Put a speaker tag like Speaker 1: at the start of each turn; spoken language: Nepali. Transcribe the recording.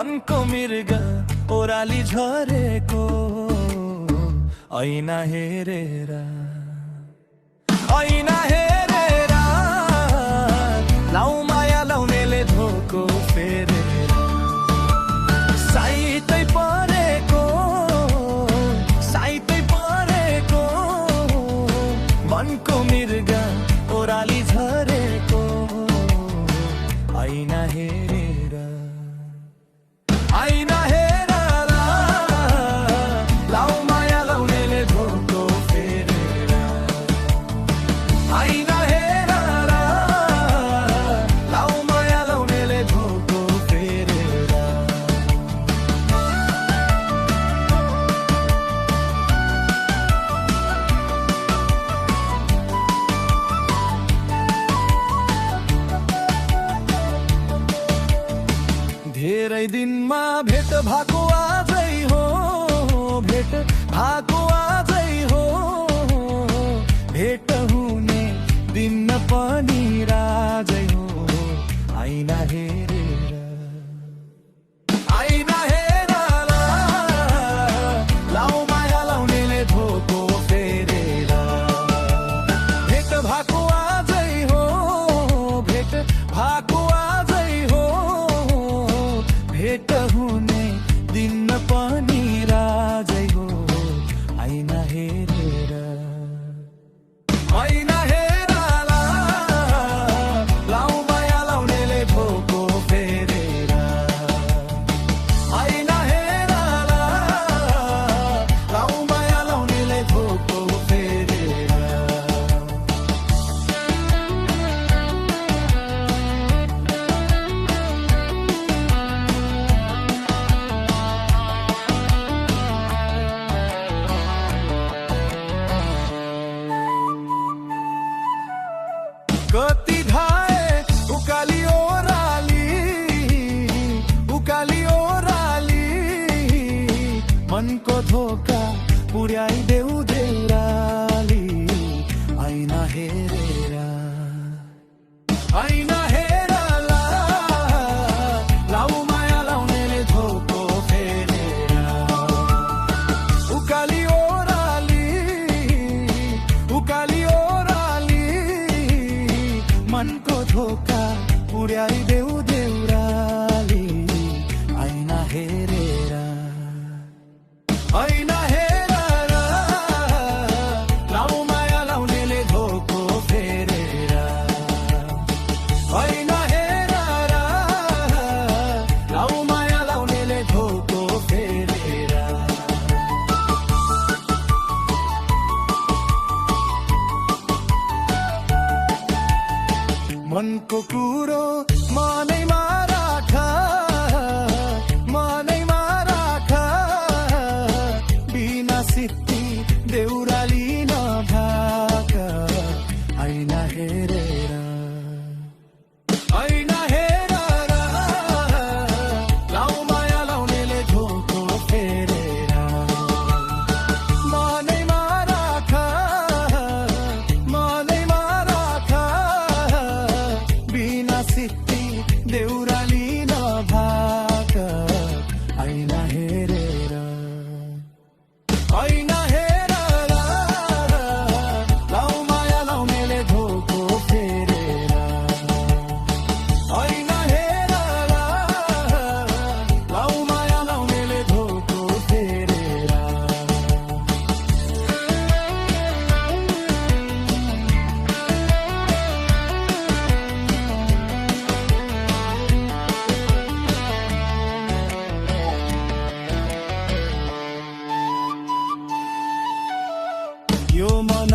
Speaker 1: मनको मृग ओराली झरेको ऐना हेरेर लाउ माया लाउनेले धोको फेरेर साइतै परेको मनको मृग ओराली झरेको ऐना हेरेर लाउ माया लाउनेले धोको फेरेर ऐना हेरेर लाउ माया लाउनेले धोको फेरेर धेरै दिनमा भेट भएको आजै हो भेट हुने दिन पनि राजै हो ऐना हेरेर लाउ माया लाउनेले धोको फेरेर भेट भएको आजै हो भेट हुने दिन पनि राजै हो ऐना हेरेर लाउ माया लाउनेले धोको फेरेर ऐना हेरेर लाउ माया लाउनेले धोको फेरेर कति धाए उकाली ओराली मनको धोका पुर्याइदेऊ देउराली ऐना हेरेर लाउ माया लाउनेले धोको फेरेर उकाली ओराली मनको धोका पुर्याइदेऊ देउराली ऐना हेरेर लाउ माया लाउनेले धोको फेरेर ऐना हेरेर लाउ माया लाउनेले धोको फेरेर मनको कुरो मनैमा राख बिना सित्ती देउराली नभाक ऐना हेरेर लाउ माया लाउनेले धोको फेरेर मनैमा राख बिना सित्ती देउराली नभाक ऐना हेरेर लाउ माया लाउनेले धोको फेरेर ऐना हेरेर लाउ माया लाउनेले धोको फेरेर यो मन